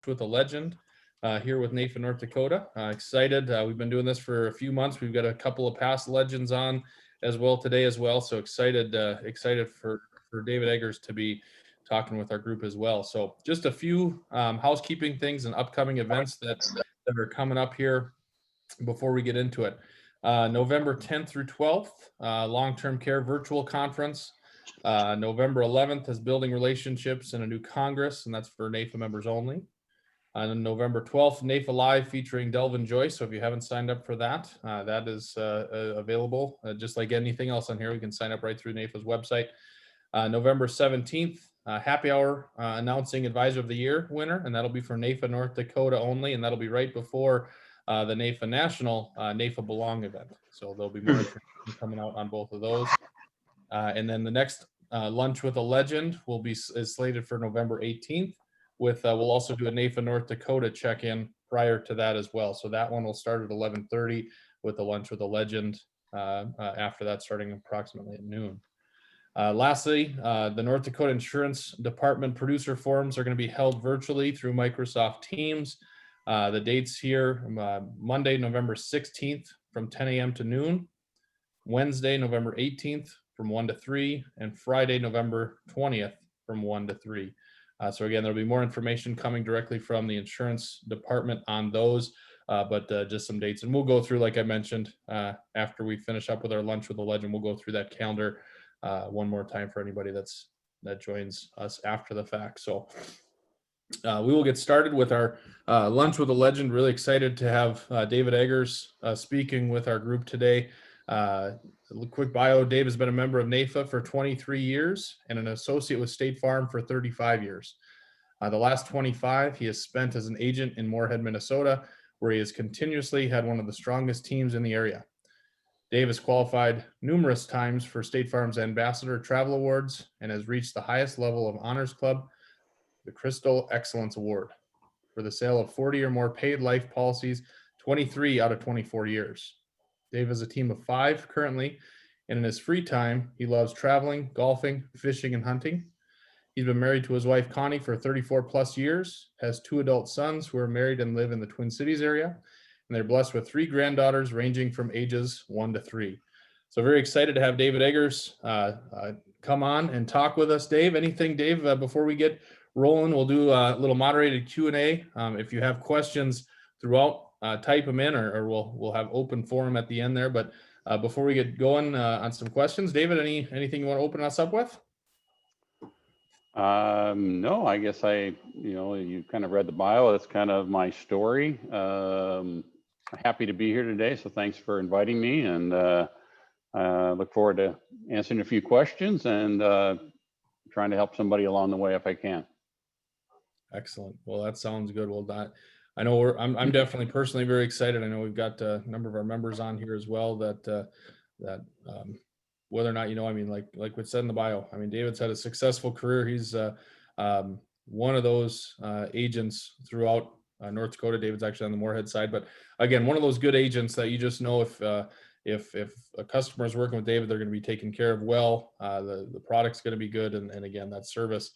with a Legend here with NAIFA North Dakota. Excited. We've been doing this for a few months. We've got a couple of past legends on as well today as well. So excited for David Eggers to be talking with our group as well. So just a few housekeeping things and upcoming events that are coming up here before we get into it. November 10th through 12th, long-term care virtual conference. November 11th is building relationships in a new Congress, and that's for NAIFA members only. On November 12th, NAIFA Live featuring Delvin Joyce. So if you haven't signed up for that, that is available. Just like anything else on here, we can sign up right through NAIFA's website. November 17th, happy hour announcing Advisor of the Year winner, and that'll be for NAIFA North Dakota only, and that'll be right before the NAIFA National NAIFA Belong event. So there'll be more information coming out on both of those. And then the next Lunch with a Legend is slated for November 18th. We'll also do a NAIFA North Dakota check-in prior to that as well. So that one will start at 11:30 with the Lunch with a Legend. After that, starting approximately at noon. Lastly, the North Dakota Insurance Department producer forums are going to be held virtually through Microsoft Teams. The dates here, Monday, November 16th from 10 a.m. to noon, Wednesday, November 18th from 1 to 3, and Friday, November 20th from 1 to 3. So again, there'll be more information coming directly from the insurance department on those, but just some dates. And we'll go through, like I mentioned, after we finish up with our Lunch with a Legend, we'll go through that calendar one more time for anybody that joins us after the fact. So we will get started with our Lunch with a Legend. Really excited to have David Eggers speaking with our group today. A quick bio: Dave has been a member of NAIFA for 23 years and an associate with State Farm for 35 years. The last 25 he has spent as an agent in Moorhead, Minnesota, where he has continuously had one of the strongest teams in the area. Dave has qualified numerous times for State Farm's Ambassador Travel Awards and has reached the highest level of Honors Club, the Crystal Excellence Award, for the sale of 40 or more paid life policies 23 out of 24 years. Dave has a team of 5 currently, and in his free time, he loves traveling, golfing, fishing, and hunting. He's been married to his wife, Connie, for 34 plus years, has 2 adult sons who are married and live in the Twin Cities area, and they're blessed with 3 granddaughters ranging from ages 1 to 3. So very excited to have David Eggers come on and talk with us. Dave, anything, Dave, before we get rolling, we'll do a little moderated Q&A. If you have questions throughout, type them in, or we'll have open forum at the end there. But before we get going on some questions, David, anything you want to open us up with? No, I guess you kind of read the bio. That's kind of my story. Happy to be here today. So thanks for inviting me, and look forward to answering a few questions and trying to help somebody along the way if I can. Excellent. Well, that sounds good. Well, I know I'm definitely personally very excited. I know we've got a number of our members on here as well that whether or not, like we said in the bio, David's had a successful career. He's one of those agents throughout North Dakota. David's actually on the Moorhead side, but again, one of those good agents that you just know if a customer is working with David, they're going to be taken care of well. The product's going to be good, and again, that service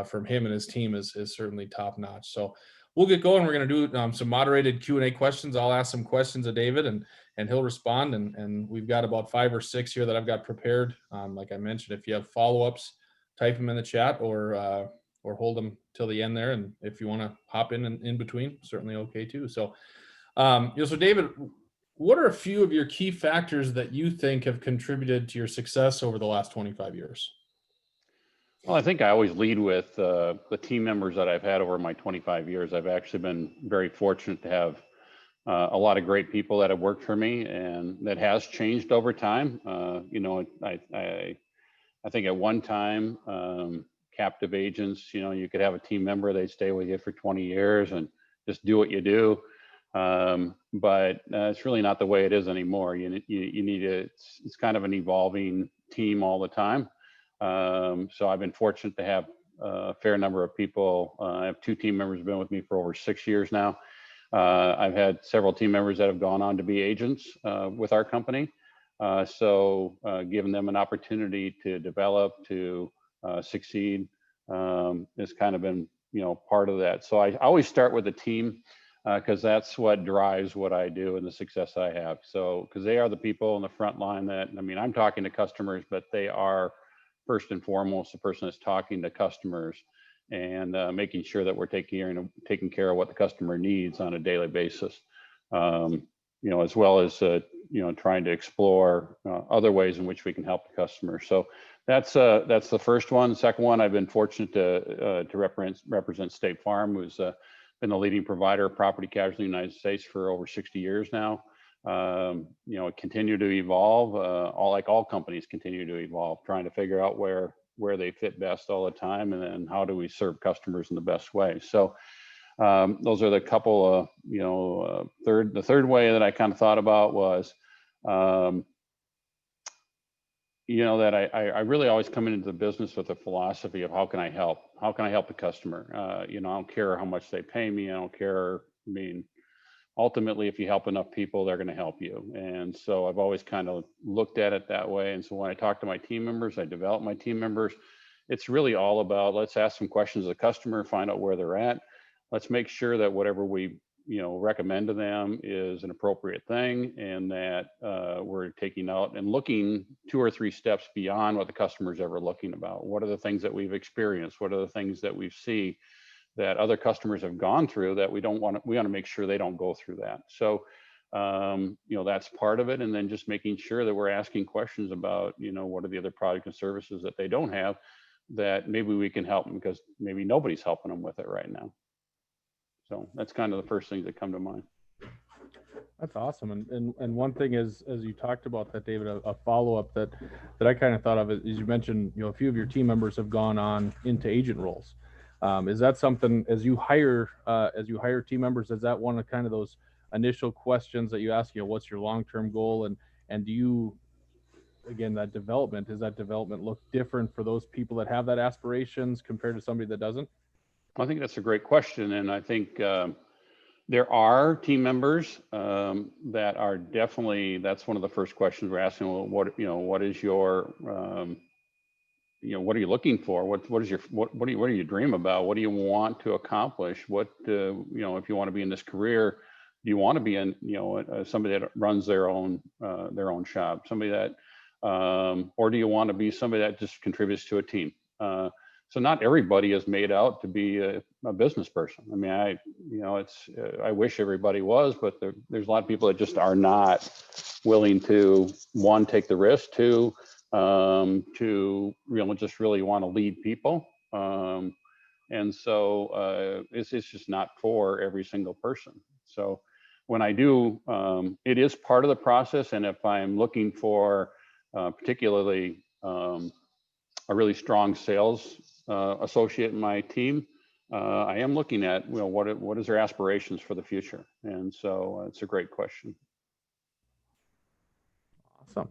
from him and his team is certainly top notch. So we'll get going. We're going to do some moderated Q&A questions. I'll ask some questions of David, and he'll respond. And we've got about 5 or 6 here that I've got prepared. Like I mentioned, if you have follow-ups, type them in the chat or hold them till the end there. And if you want to hop in between, certainly okay too. So, so David, what are a few of your key factors that you think have contributed to your success over the last 25 years? Well, I think I always lead with the team members that I've had over my 25 years. I've actually been very fortunate to have a lot of great people that have worked for me, and that has changed over time. I think at one time, captive agents, you could have a team member, they'd stay with you for 20 years and just do what you do. But it's really not the way it is anymore. You need it's kind of an evolving team all the time. So I've been fortunate to have a fair number of people. I have 2 team members who've been with me for over 6 years now. I've had several team members that have gone on to be agents with our company. So giving them an opportunity to develop, to succeed has kind of been part of that. So I always start with the team, because that's what drives what I do and the success I have. So, because they are the people in the front line that, I mean, I'm talking to customers, but they are first and foremost the person that's talking to customers and making sure that we're taking care of what the customer needs on a daily basis. As well as trying to explore other ways in which we can help the customer. So that's the first one. The second one, I've been fortunate to represent State Farm, who's been the leading provider of property casualty in the United States for over 60 years now. Continue to evolve, like all companies continue to evolve, trying to figure out where they fit best all the time, and then how do we serve customers in the best way. So those are the couple of, the third way that I kind of thought about was, that I really always come into the business with a philosophy of how can I help? How can I help the customer? I don't care how much they pay me. I don't care. I mean, ultimately, if you help enough people, they're going to help you. And so I've always kind of looked at it that way. And so when I talk to my team members, I develop my team members, it's really all about, let's ask some questions of the customer, find out where they're at. Let's make sure that whatever we recommend to them is an appropriate thing, and that we're taking out and looking 2 or 3 steps beyond what the customer's ever looking about. What are the things that we've experienced? What are the things that we see that other customers have gone through that we want to make sure they don't go through that. So that's part of it. And then just making sure that we're asking questions about what are the other products and services that they don't have that maybe we can help them, because maybe nobody's helping them with it right now. So that's kind of the first things that come to mind. That's awesome. And one thing is, as you talked about that, David, a follow-up that I kind of thought of is you mentioned, a few of your team members have gone on into agent roles. Is that something, as you hire team members, is that one of kind of those initial questions that you ask, what's your long-term goal? And do you, again, does that development look different for those people that have that aspirations compared to somebody that doesn't? I think that's a great question. And I think there are team members that are definitely, that's one of the first questions we're asking. Well, what is your, what are you looking for? What do you dream about? What do you want to accomplish? What, if you want to be in this career, do you want to be in, somebody that runs their own shop, somebody that, or do you want to be somebody that just contributes to a team? So not everybody is made out to be a business person. I mean, I wish everybody was, but there's a lot of people that just are not willing to, one, take the risk, two, to just really want to lead people. And so it's just not for every single person. So when I do, it is part of the process. And if I'm looking for particularly a really strong sales associate in my team, I am looking at, what is their aspirations for the future? And so it's a great question. Awesome.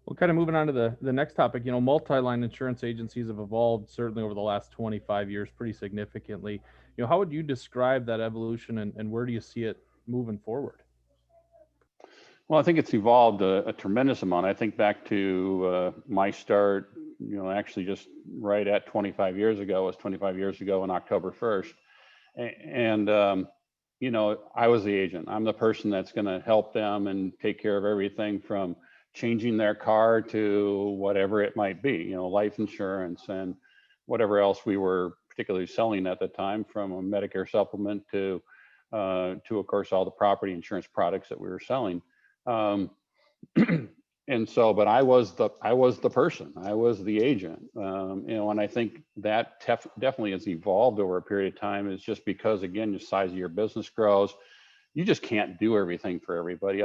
Well, kind of moving on to the next topic, multi-line insurance agencies have evolved certainly over the last 25 years pretty significantly. How would you describe that evolution, and where do you see it moving forward? Well, I think it's evolved a tremendous amount. I think back to my start, actually just right at 25 years ago, it was 25 years ago on October 1st. And, I was the agent. I'm the person that's going to help them and take care of everything from changing their car to whatever it might be, life insurance and whatever else we were particularly selling at the time, from a Medicare supplement to of course, all the property insurance products that we were selling. And so, but I was the person, I was the agent, and I think that definitely has evolved over a period of time. Is just because, again, the size of your business grows, you just can't do everything for everybody.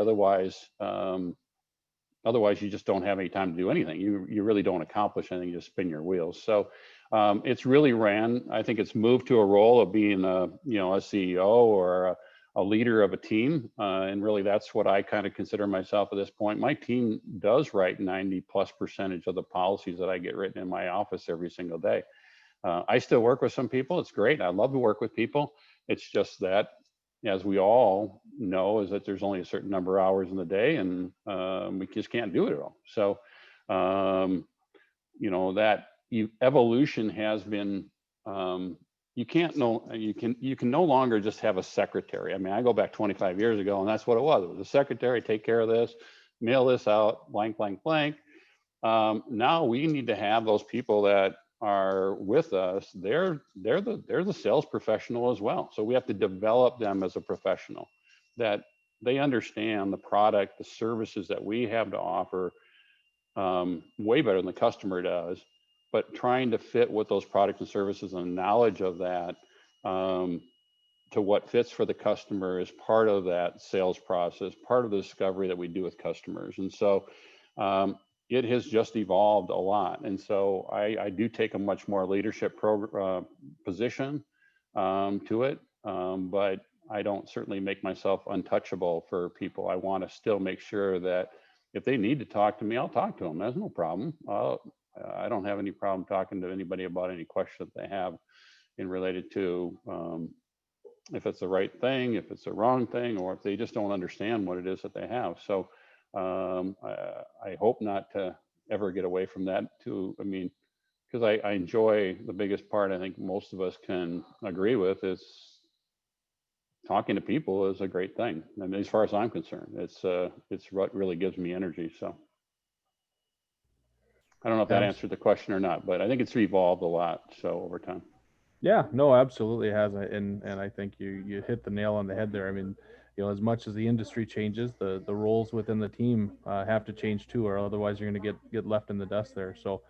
Otherwise you just don't have any time to do anything. You really don't accomplish anything. You just spin your wheels. So it's really I think it's moved to a role of being a CEO or a leader of a team. And really that's what I kind of consider myself at this point. My team does write 90+% of the policies that I get written in my office every single day. I still work with some people. It's great. I love to work with people. It's just that, as we all know, is that there's only a certain number of hours in the day, and we just can't do it all. So, that evolution has been, you can no longer just have a secretary. I mean, I go back 25 years ago, and that's what it was. It was a secretary, take care of this, mail this out, blank, blank, blank. Now we need to have those people that are with us. They're the sales professional as well. So we have to develop them as a professional, that they understand the product, the services that we have to offer way better than the customer does, but trying to fit with those products and services and knowledge of that to what fits for the customer is part of that sales process, part of the discovery that we do with customers. And so it has just evolved a lot. And so I do take a much more leadership position to it, but I don't certainly make myself untouchable for people. I want to still make sure that if they need to talk to me, I'll talk to them. There's no problem. I don't have any problem talking to anybody about any questions they have in related to if it's the right thing, if it's the wrong thing, or if they just don't understand what it is that they have. So I hope not to ever get away from that too. I mean, because I enjoy the biggest part, I think most of us can agree with, is talking to people is a great thing. I mean, as far as I'm concerned, it's what really gives me energy. So I don't know if that answered the question or not, but I think it's evolved a lot so over time. Yeah, no, absolutely has. And I think you hit the nail on the head there. I mean, you know, as much as the industry changes, the roles within the team have to change too, or otherwise you're going to get left in the dust there. So,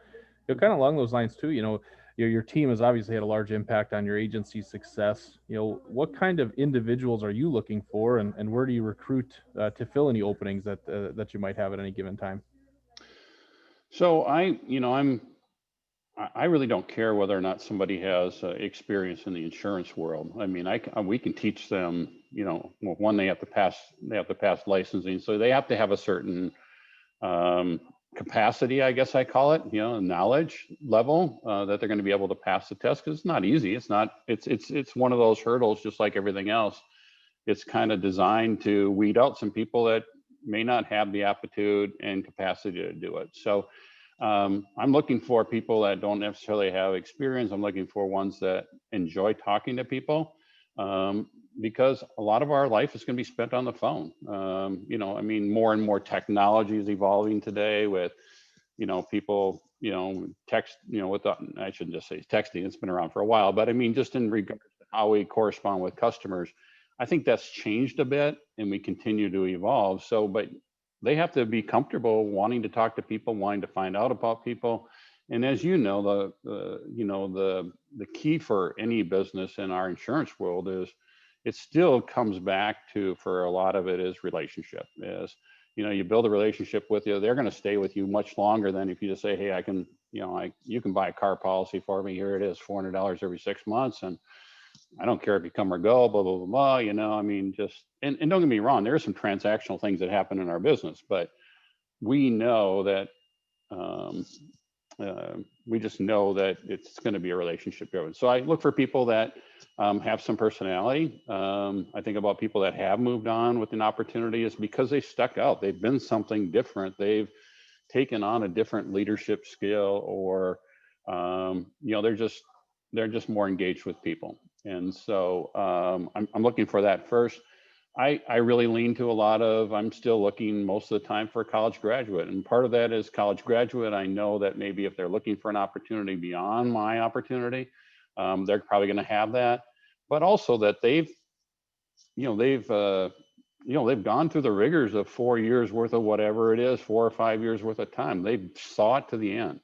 you know, kind of along those lines too, you know, your team has obviously had a large impact on your agency's success. You know, what kind of individuals are you looking for, and where do you recruit to fill any openings that you might have at any given time? So I really don't care whether or not somebody has experience in the insurance world. I mean, we can teach them, you know, well, one, they have to pass licensing. So they have to have a certain capacity, I guess I call it, you know, knowledge level that they're going to be able to pass the test, because it's not easy. It's one of those hurdles, just like everything else. It's kind of designed to weed out some people that may not have the aptitude and capacity to do it. So I'm looking for people that don't necessarily have experience. I'm looking for ones that enjoy talking to people, because a lot of our life is going to be spent on the phone. You know, I mean, more and more technology is evolving today with, you know, people, you know, text, you know, I shouldn't just say texting, it's been around for a while, but I mean, just in regards to how we correspond with customers, I think that's changed a bit and we continue to evolve. So, but they have to be comfortable wanting to talk to people, wanting to find out about people. And as you know, the key for any business in our insurance world is it still comes back to, for a lot of it, is relationship. Is, you know, you build a relationship with you, they're going to stay with you much longer than if you just say, hey, I can, you know, you can buy a car policy for me. Here it is, $400 every 6 months. And I don't care if you come or go, blah, blah, blah, blah, you know, I mean, just, and don't get me wrong, there are some transactional things that happen in our business, but we know that, we just know that it's going to be a relationship driven. So I look for people that have some personality. I think about people that have moved on with an opportunity is because they stuck out. They've been something different. They've taken on a different leadership skill, or, you know, they're just more engaged with people. And so I'm looking for that first. I really lean to a lot of, I'm still looking most of the time for a college graduate. And part of that is college graduate. I know that maybe if they're looking for an opportunity beyond my opportunity, they're probably going to have that. But also that they've gone through the rigors of 4 years worth of whatever it is, 4 or 5 years worth of time. They've saw it to the end.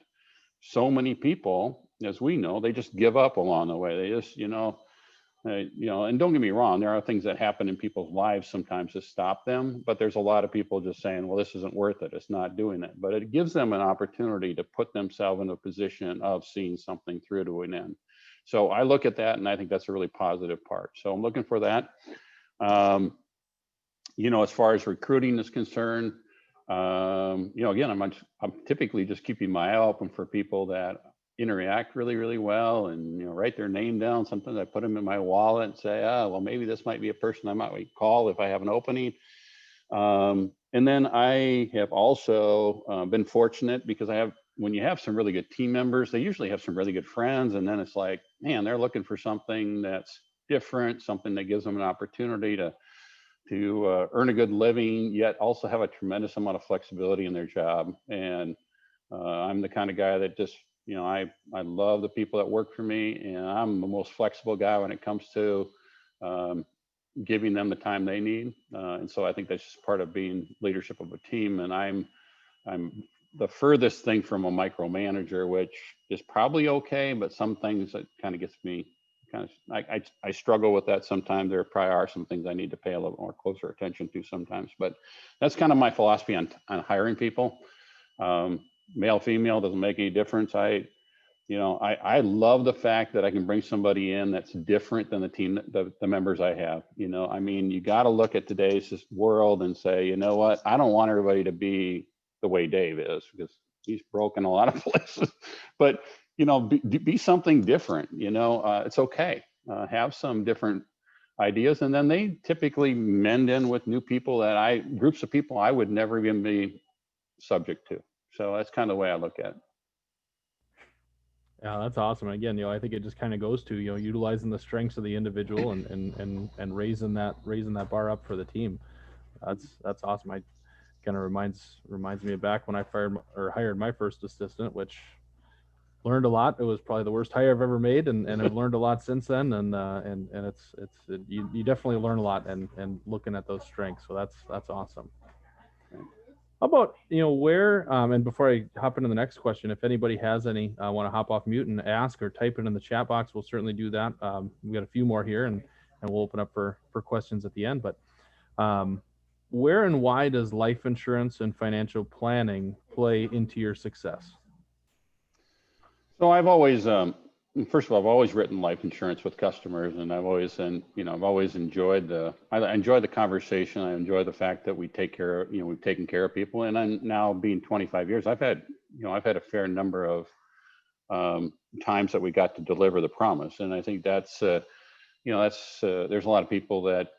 So many people, as we know, they just give up along the way. They just, and don't get me wrong, there are things that happen in people's lives sometimes to stop them, but there's a lot of people just saying, well, this isn't worth it. It's not doing it. But it gives them an opportunity to put themselves in a position of seeing something through to an end. So I look at that and I think that's a really positive part. So I'm looking for that. As far as recruiting is concerned, again, I'm typically just keeping my eye open for people that interact really, really well, and write their name down. Sometimes I put them in my wallet and say, well, maybe this might be a person I might call if I have an opening. And then I have also been fortunate because I have when you have some really good team members, they usually have some really good friends. And then it's like, man, they're looking for something that's different, something that gives them an opportunity to earn a good living, yet also have a tremendous amount of flexibility in their job. And I'm the kind of guy that just, I love the people that work for me, and I'm the most flexible guy when it comes to giving them the time they need. And so I think that's just part of being leadership of a team. And I'm the furthest thing from a micromanager, which is probably okay, but some things that kind of gets me I struggle with that sometimes. There probably are some things I need to pay a little more closer attention to sometimes, but that's kind of my philosophy on hiring people. Male, female, doesn't make any difference. I love the fact that I can bring somebody in that's different than the team, the members I have. I mean, you got to look at today's world and say, you know what, I don't want everybody to be the way Dave is, because he's broken a lot of places, but be something different. It's okay. Have some different ideas, and then they typically mend in with new people groups of people I would never even be subject to. So that's kind of the way I look at it. Yeah, that's awesome. Again, I think it just kind of goes to, utilizing the strengths of the individual and raising that bar up for the team. That's awesome. I kind of reminds me of back when I hired my first assistant, which learned a lot. It was probably the worst hire I've ever made, and I've learned a lot since then. And you definitely learn a lot and looking at those strengths. So that's awesome. How about, where, and before I hop into the next question, if anybody has any, want to hop off mute and ask or type it in the chat box, we'll certainly do that. We've got a few more here, and we'll open up for questions at the end. But where and why does life insurance and financial planning play into your success? So I've always, first of all, I've always written life insurance with customers, and I've always enjoyed the conversation. I enjoy the fact that we've taken care of people. And I'm now being 25 years, I've had a fair number of times that we got to deliver the promise. And I think that's there's a lot of people that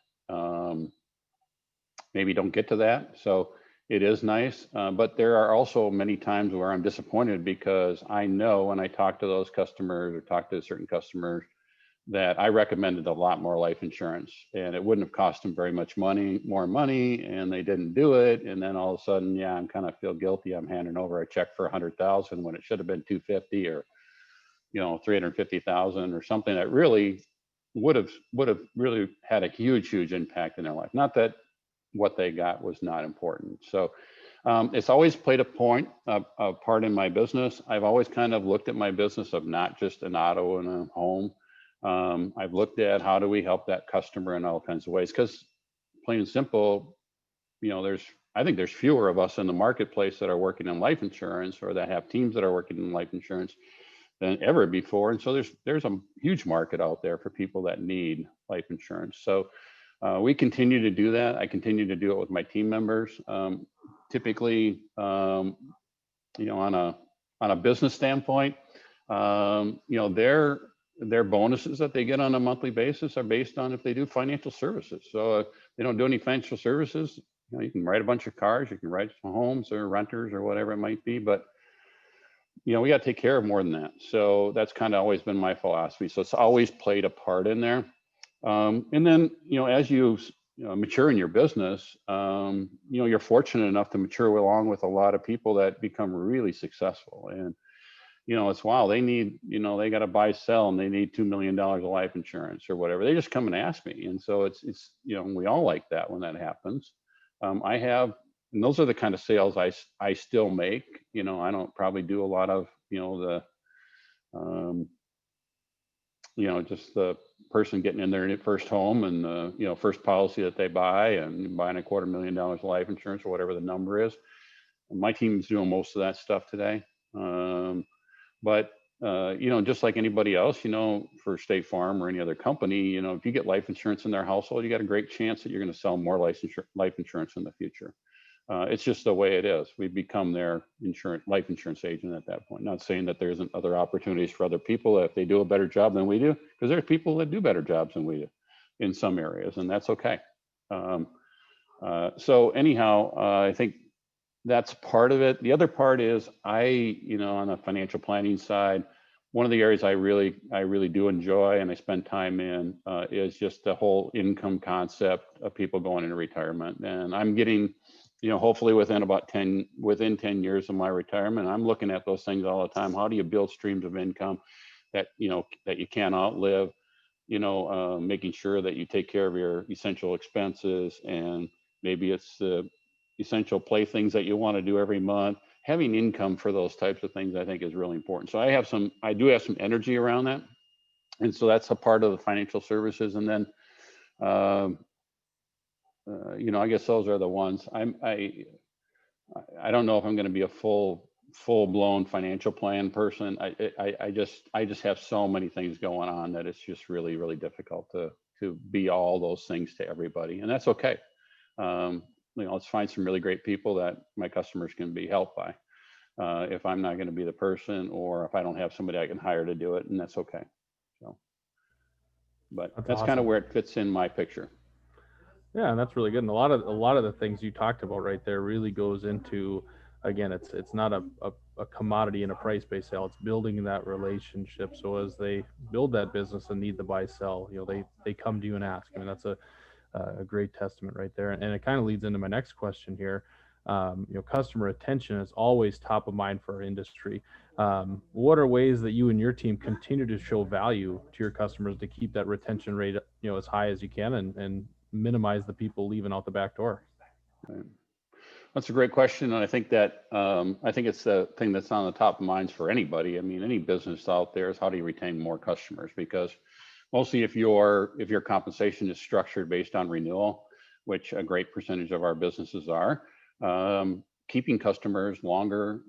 maybe don't get to that. So it is nice, but there are also many times where I'm disappointed, because I know when I talk to those customers or talk to certain customers that I recommended a lot more life insurance, and it wouldn't have cost them very much more money, and they didn't do it. And then all of a sudden, I'm kind of feel guilty. I'm handing over a check for $100,000 when it should have been $250,000 or $350,000 or something that really would have really had a huge impact in their life. Not that what they got was not important. So it's always played a part in my business. I've always kind of looked at my business of not just an auto and a home. I've looked at how do we help that customer in all kinds of ways, because plain and simple, I think there's fewer of us in the marketplace that are working in life insurance, or that have teams that are working in life insurance, than ever before. And so there's a huge market out there for people that need life insurance. So we continue to do that. I continue to do it with my team members. Typically, on a business standpoint, their bonuses that they get on a monthly basis are based on if they do financial services. So if they don't do any financial services, you can write a bunch of cars, you can write some homes or renters or whatever it might be, but we got to take care of more than that. So that's kind of always been my philosophy. So it's always played a part in there. And then, as you mature in your business, you're fortunate enough to mature along with a lot of people that become really successful. And, it's wow, they need, they got to buy, sell, and they need $2 million of life insurance or whatever. They just come and ask me. And so it's we all like that when that happens. And those are the kind of sales I still make. I don't probably do a lot of, just the person getting in their first home and first policy that they buy and buying $250,000 life insurance or whatever the number is. And my team's doing most of that stuff today. But just like anybody else, for State Farm or any other company, if you get life insurance in their household, you got a great chance that you're going to sell more life insurance in the future. It's just the way it is. We become their life insurance agent at that point. Not saying that there isn't other opportunities for other people if they do a better job than we do, because there's people that do better jobs than we do in some areas, and that's okay. So anyhow, I think that's part of it. The other part is on the financial planning side, one of the areas I really do enjoy and I spend time in is just the whole income concept of people going into retirement. And I'm getting, hopefully within 10 years of my retirement, I'm looking at those things all the time. How do you build streams of income that you can't outlive? Making sure that you take care of your essential expenses, and maybe it's the essential playthings that you want to do every month. Having income for those types of things, I think, is really important. So I do have some energy around that. And so that's a part of the financial services. And then, I guess those are the ones. I don't know if I'm going to be a full-blown financial plan person. I just have so many things going on that it's just really, really difficult to be all those things to everybody. And that's okay. Let's find some really great people that my customers can be helped by. If I'm not going to be the person, or if I don't have somebody I can hire to do it, and that's okay. So, but that's kind of where it fits in my picture. Yeah, and that's really good. And a lot of the things you talked about right there really goes into, again, it's not a commodity and a price-based sale. It's building that relationship. So as they build that business and need to buy, sell, they come to you and ask. I mean, that's a great testament right there. And it kind of leads into my next question here. Customer attention is always top of mind for our industry. What are ways that you and your team continue to show value to your customers to keep that retention rate, as high as you can, and minimize the people leaving out the back door? Right. That's a great question. And I think that, I think it's the thing that's on the top of minds for anybody. I mean, any business out there is how do you retain more customers? Because mostly if your compensation is structured based on renewal, which a great percentage of our businesses are, keeping customers longer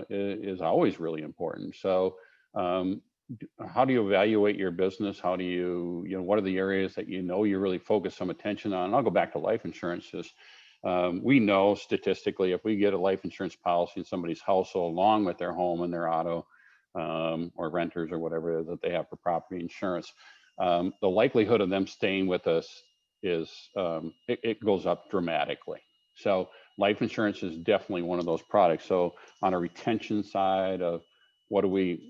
is always really important. So how do you evaluate your business? How do you, what are the areas that you really focus some attention on? And I'll go back to life insurances. We know statistically, if we get a life insurance policy in somebody's household along with their home and their auto, or renters or whatever it is that they have for property insurance, the likelihood of them staying with us is, it goes up dramatically. So life insurance is definitely one of those products. So on a retention side of what do we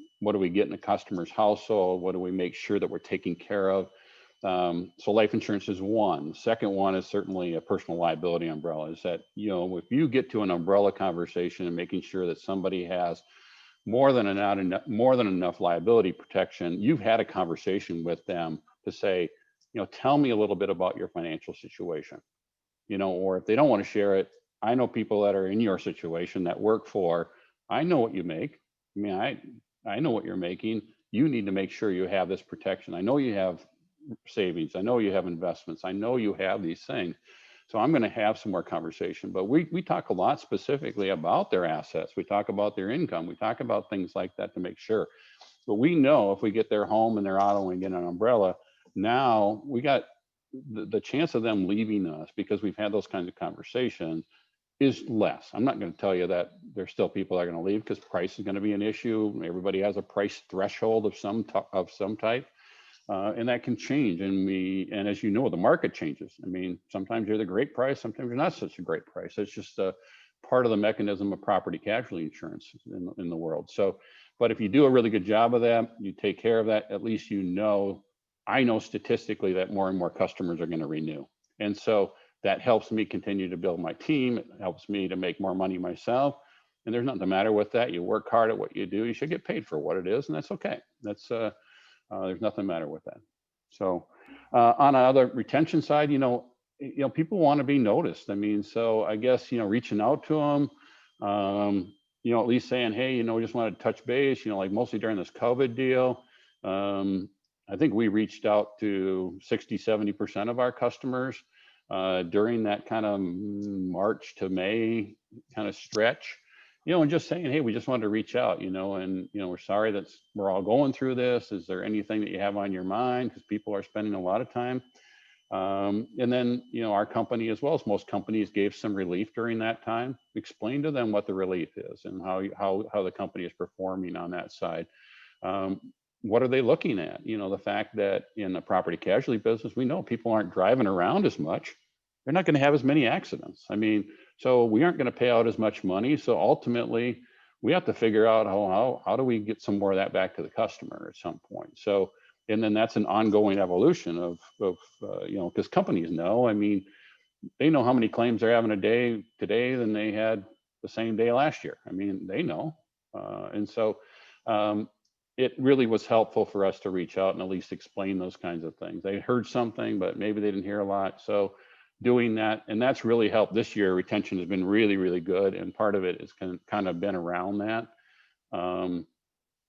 get in a customer's household? What do we make sure that we're taking care of? So life insurance is one. Second one is certainly a personal liability umbrella. Is that, if you get to an umbrella conversation and making sure that somebody has more than enough liability protection, you've had a conversation with them to say, tell me a little bit about your financial situation, or if they don't want to share it, I know people that are in your situation that work for, I know what you make. I mean, I know what you're making. You need to make sure you have this protection. I know you have savings. I know you have investments. I know you have these things. So I'm going to have some more conversation, but we talk a lot specifically about their assets. We talk about their income. We talk about things like that to make sure. But we know if we get their home and their auto and get an umbrella, now we got the chance of them leaving us because we've had those kinds of conversations is less. I'm not going to tell you that there's still people that are going to leave because price is going to be an issue. Everybody has a price threshold of some type. And that can change. And as you know, the market changes. I mean, sometimes you're the great price, sometimes you're not such a great price. It's just a part of the mechanism of property casualty insurance in the world. So, but if you do a really good job of that, you take care of that, at least I know statistically that more and more customers are going to renew. And so that helps me continue to build my team. It helps me to make more money myself. And there's nothing the matter with that. You work hard at what you do. You should get paid for what it is. And that's okay. That's, there's nothing matter with that. So on the other retention side, people want to be noticed. I mean, so I guess, reaching out to them, at least saying, hey, we just wanted to touch base, like mostly during this COVID deal. I think we reached out to 60-70% of our customers during that kind of March to May kind of stretch. And just saying, hey, we just wanted to reach out, and, we're sorry that we're all going through this. Is there anything that you have on your mind? Because people are spending a lot of time. And then, our company, as well as most companies, gave some relief during that time. Explain to them what the relief is and how the company is performing on that side. What are they looking at? The fact that in the property casualty business, we know people aren't driving around as much. They're not going to have as many accidents. I mean, So we aren't going to pay out as much money. So ultimately, we have to figure out how do we get some more of that back to the customer at some point. So, and then that's an ongoing evolution of you know, because companies know, I mean, they know how many claims they're having a day today than they had the same day last year. I mean, they know. And so it really was helpful for us to reach out and at least explain those kinds of things. They heard something, but maybe they didn't hear a lot. So doing that, and that's really helped this year. Retention has been really, really good. And part of it is kind of been around that.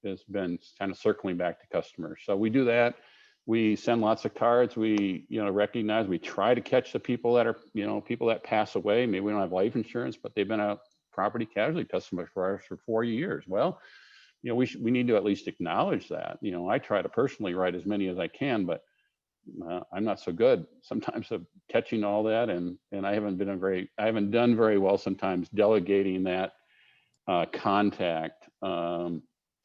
It's been kind of circling back to customers. So we do that. We send lots of cards. We, you know, recognize, we try to catch the people that are, you know, people that pass away. Maybe we don't have life insurance, but they've been a property casualty customer for us for 4 years. Well, you know, we need to at least acknowledge that. You know, I try to personally write as many as I can, but I'm not so good sometimes of catching all that, and I haven't done very well sometimes delegating that contact.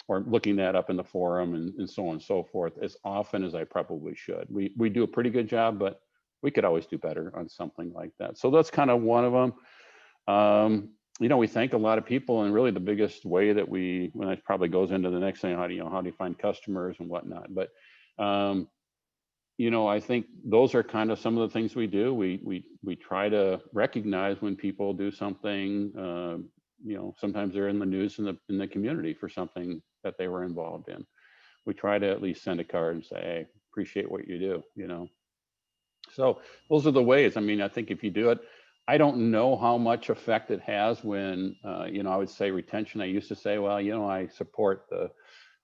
Or looking that up in the forum and so on and so forth as often as I probably should. We do a pretty good job, but we could always do better on something like that. So that's kind of one of them. You know, we thank a lot of people, and really the biggest way that when that probably goes into the next thing, how do you find customers and whatnot. But you know, I think those are kind of some of the things we do. We try to recognize when people do something. You know, sometimes they're in the news in the community for something that they were involved in. We try to at least send a card and say, hey, appreciate what you do, you know. So those are the ways. I mean, I think if you do it, I don't know how much effect it has when, you know, I would say retention. I used to say, well, you know, I support the,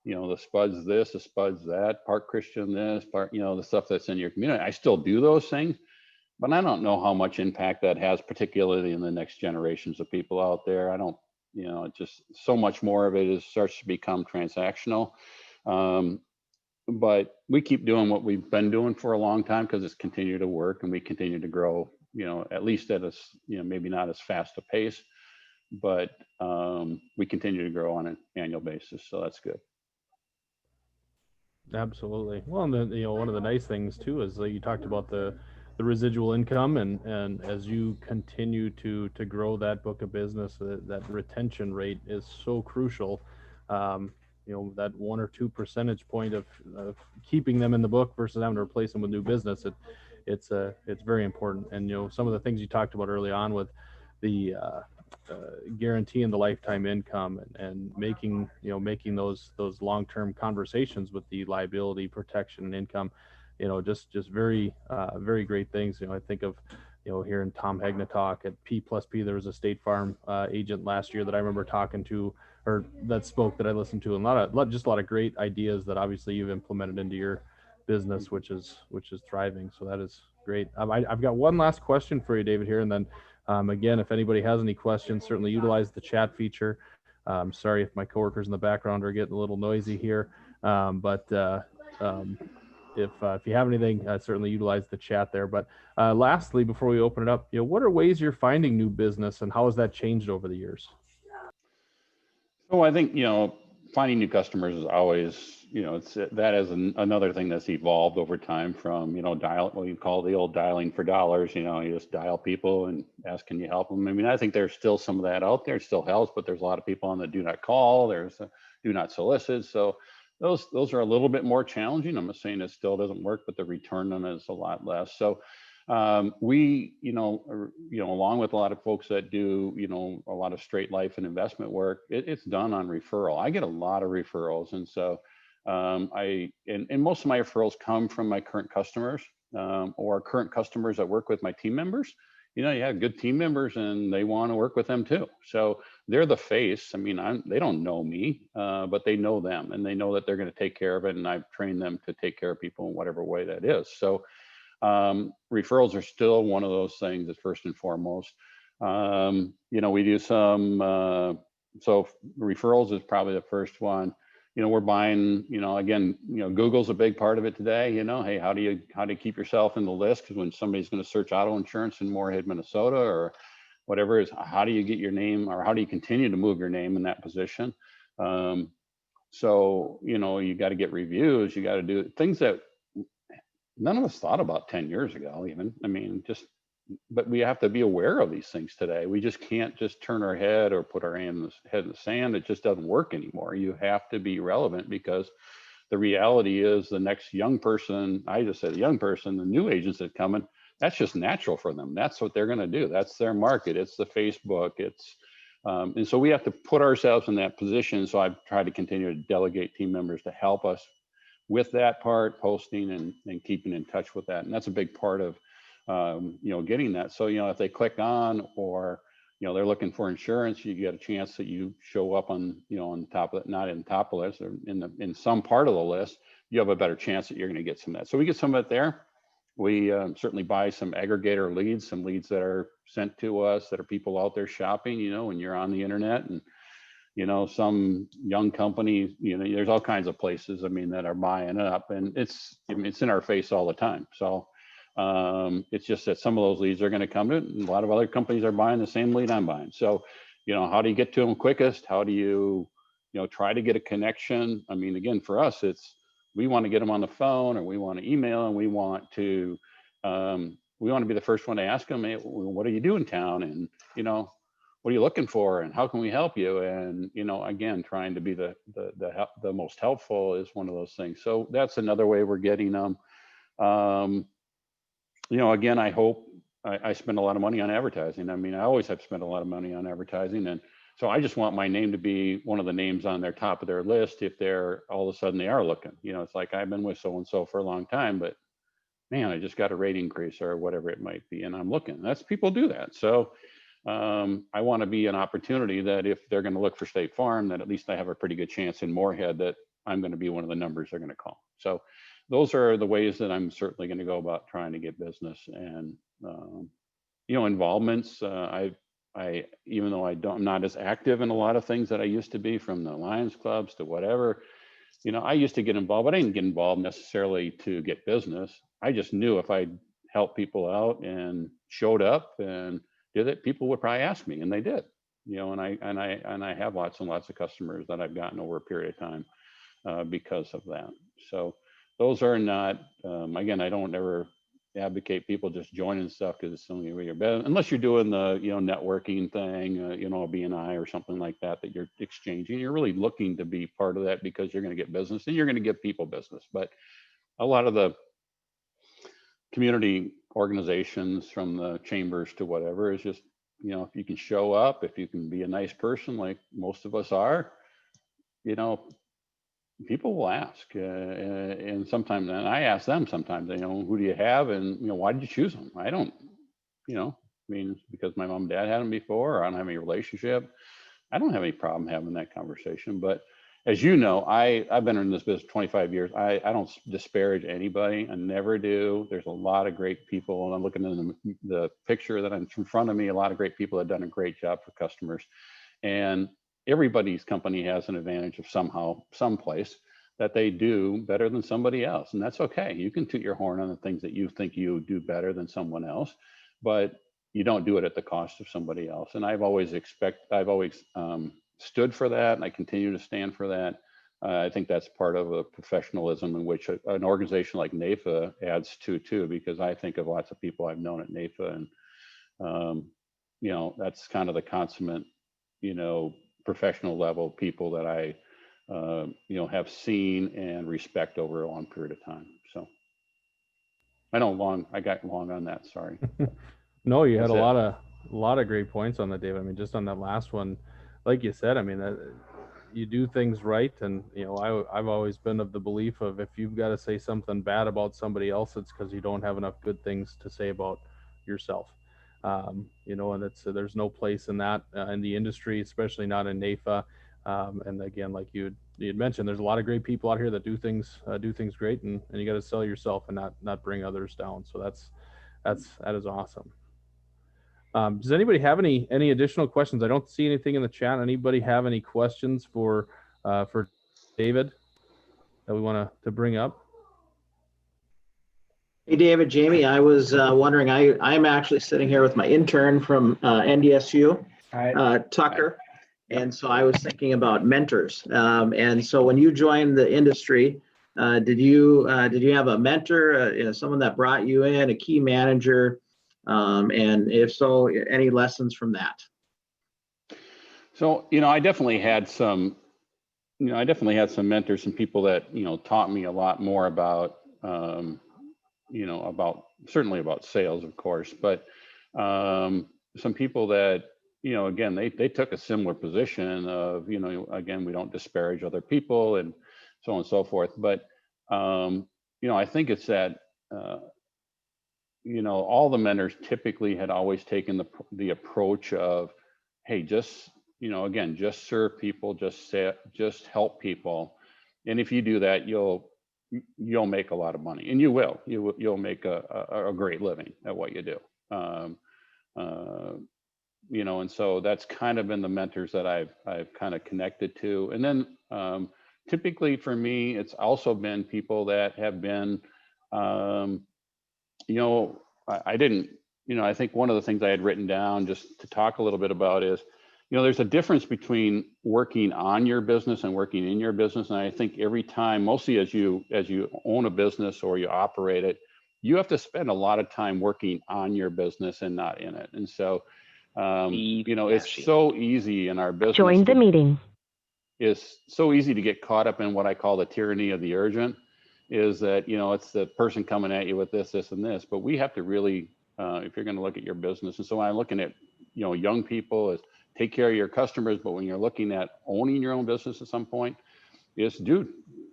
you know, the spuds this, the spuds that, Park Christian this, part, you know, the stuff that's in your community. I still do those things. But I don't know how much impact that has, particularly in the next generations of people out there. I don't, you know, it just so much more of it starts to become transactional. But we keep doing what we've been doing for a long time because it's continued to work, and we continue to grow, you know, at least at a, you know, maybe not as fast a pace, but we continue to grow on an annual basis. So that's good. Absolutely. Well, and then, you know, one of the nice things too is that you talked about the residual income, and as you continue to grow that book of business, that retention rate is so crucial. You know, that 1 or 2 percentage point of keeping them in the book versus having to replace them with new business, it's very important. And you know, some of the things you talked about early on with the guaranteeing the lifetime income, and making those long-term conversations with the liability protection and income, you know, just very very great things. You know, I think of, you know, hearing Tom Hegnatock at P+P. There was a State Farm agent last year that I remember talking to, or that spoke, that I listened to, and a lot of great ideas that obviously you've implemented into your business, which is thriving. So that is great. I've got one last question for you, David, here, and then again, if anybody has any questions, certainly utilize the chat feature. Sorry if my coworkers in the background are getting a little noisy here, but if you have anything, certainly utilize the chat there. But lastly, before we open it up, you know, what are ways you're finding new business, and how has that changed over the years? So I think, you know, finding new customers is always, you know, that is another thing that's evolved over time from, you know, what you call the old dialing for dollars. You know, you just dial people and ask, can you help them? I mean, I think there's still some of that out there. It still helps, but there's a lot of people on the do not call. There's a do not solicit. So those are a little bit more challenging. I'm not saying it still doesn't work, but the return on it is a lot less. So we, you know, along with a lot of folks that do, you know, a lot of straight life and investment work, it's done on referral. I get a lot of referrals. And so and most of my referrals come from my current customers or current customers that work with my team members. You know, you have good team members and they want to work with them too. So they're the face. I mean, they don't know me, but they know them, and they know that they're going to take care of it. And I've trained them to take care of people in whatever way that is. So referrals are still one of those things that's first and foremost. You know, we do some, so referrals is probably the first one. You know, we're buying, you know, again, you know, Google's a big part of it today. You know, hey, how do you keep yourself in the list? Because when somebody's going to search auto insurance in Moorhead, Minnesota, or whatever, is how do you get your name, or how do you continue to move your name in that position? So, you know, you got to get reviews, you got to do things that none of us thought about 10 years ago, even. I mean, just, but we have to be aware of these things today. We just can't just turn our head or put our head in the sand. It just doesn't work anymore. You have to be relevant, because the reality is the next young person, I just said a young person, the new agents that come in, that's just natural for them. That's what they're going to do. That's their market. It's the Facebook. It's and so we have to put ourselves in that position. So I've tried to continue to delegate team members to help us with that part, posting and keeping in touch with that. And that's a big part of, you know, getting that. So, you know, if they click on, or, you know, they're looking for insurance, you get a chance that you show up on, you know, on top of it, not in top of the list, or in some part of the list, you have a better chance that you're going to get some of that. So we get some of it there. We certainly buy some aggregator leads, some leads that are sent to us that are people out there shopping, you know, when you're on the internet, and, you know, some young company, you know, there's all kinds of places, I mean, that are buying up, and it's in our face all the time. So it's just that some of those leads are going to come in, and a lot of other companies are buying the same lead I'm buying. So, you know, how do you get to them quickest? How do you, you know, try to get a connection? I mean, again, for us, it's, we want to get them on the phone, or we want to email, and we want to be the first one to ask them, hey, what do you do in town? And, you know, what are you looking for, and how can we help you? And, you know, again, trying to be the most helpful is one of those things. So that's another way we're getting them. You know, again, I hope I spend a lot of money on advertising. I mean, I always have spent a lot of money on advertising. And so I just want my name to be one of the names on their top of their list. If they're all of a sudden they are looking, you know, it's like, I've been with so-and-so for a long time, but man, I just got a rate increase or whatever it might be, and I'm looking. That's, people do that. So I want to be an opportunity that if they're going to look for State Farm, that at least I have a pretty good chance in Moorhead that I'm going to be one of the numbers they're going to call. So those are the ways that I'm certainly going to go about trying to get business. And you know, involvements. I even though I'm not as active in a lot of things that I used to be, from the Lions clubs to whatever, you know, I used to get involved, but I didn't get involved necessarily to get business. I just knew if I helped people out and showed up and did it, people would probably ask me, and they did. You know, and I have lots and lots of customers that I've gotten over a period of time because of that. So those are not, again, I don't ever advocate people just joining stuff because it's the only way you're better, unless you're doing the, you know, networking thing, you know, a BNI or something like that, that you're exchanging. You're really looking to be part of that because you're going to get business and you're going to give people business. But a lot of the community organizations, from the chambers to whatever, is just, you know, if you can show up, if you can be a nice person like most of us are, you know, people will ask, and sometimes, and I ask them sometimes, you know, who do you have, and, you know, why did you choose them? I don't, you know, I mean, it's because my mom and dad had them before, or I don't have any relationship. I don't have any problem having that conversation. But as you know, I've been in this business 25 years. I don't disparage anybody. I never do. There's a lot of great people, and I'm looking at the picture that I'm in front of me. A lot of great people have done a great job for customers, and everybody's company has an advantage of somehow, someplace that they do better than somebody else. And that's okay. You can toot your horn on the things that you think you do better than someone else, but you don't do it at the cost of somebody else. And I've always stood for that, and I continue to stand for that. I think that's part of a professionalism in which an organization like NAIFA adds to too, because I think of lots of people I've known at NAIFA, and you know, that's kind of the consummate, you know, professional level people that I, you know, have seen and respect over a long period of time. So I got long on that. Sorry. No, you had a lot of great points on that, David. I mean, just on that last one, like you said, I mean, you do things right. And, you know, I've always been of the belief of, if you've got to say something bad about somebody else, it's because you don't have enough good things to say about yourself. You know, and there's no place in that in the industry, especially not in NAIFA. And again, like you'd mentioned, there's a lot of great people out here that do things great, and you got to sell yourself and not bring others down. So that is awesome. Does anybody have any additional questions? I don't see anything in the chat. Anybody have any questions for David that we want to bring up? Hey, David, Jamie, I was wondering, I'm actually sitting here with my intern from NDSU, Tucker. And so I was thinking about mentors. And so when you joined the industry, did you have a mentor, you know, someone that brought you in, a key manager, And if so, any lessons from that? So, I definitely had some, mentors, some people that, taught me a lot more about, certainly about sales, of course, but some people that, again, they took a similar position of, again, we don't disparage other people and so on and so forth. But, I think it's that, all the mentors typically had always taken the approach of, hey, just, again, just serve people, just help people. And if you do that, you'll make a lot of money, and you'll make a great living at what you do. And so that's kind of been the mentors that I've kind of connected to. And then typically for me, it's also been people that have been, I didn't, I think one of the things I had written down just to talk a little bit about is, there's a difference between working on your business and working in your business. And I think every time, mostly as you own a business or you operate it, you have to spend a lot of time working on your business and not in it. And so, it's so easy in our business. Join the meeting. It's so easy to get caught up in what I call the tyranny of the urgent, is that, it's the person coming at you with this, and this, but we have to really, if you're going to look at your business. And so when I'm looking at, young people, is take care of your customers. But when you're looking at owning your own business at some point, is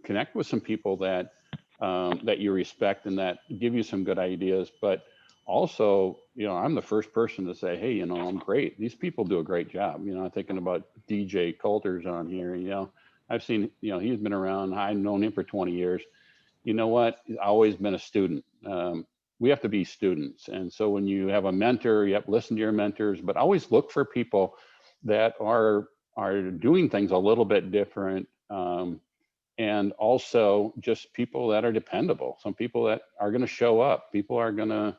connect with some people that, that you respect and that give you some good ideas. But also, I'm the first person to say, hey, I'm great. These people do a great job. I'm thinking about DJ Coulter's on here. I've seen, he's been around. I've known him for 20 years. You know what? He's always been a student. We have to be students. And so when you have a mentor, you have to listen to your mentors, but always look for people that are doing things a little bit different. And also just people that are dependable. Some people that are going to show up. People are going to,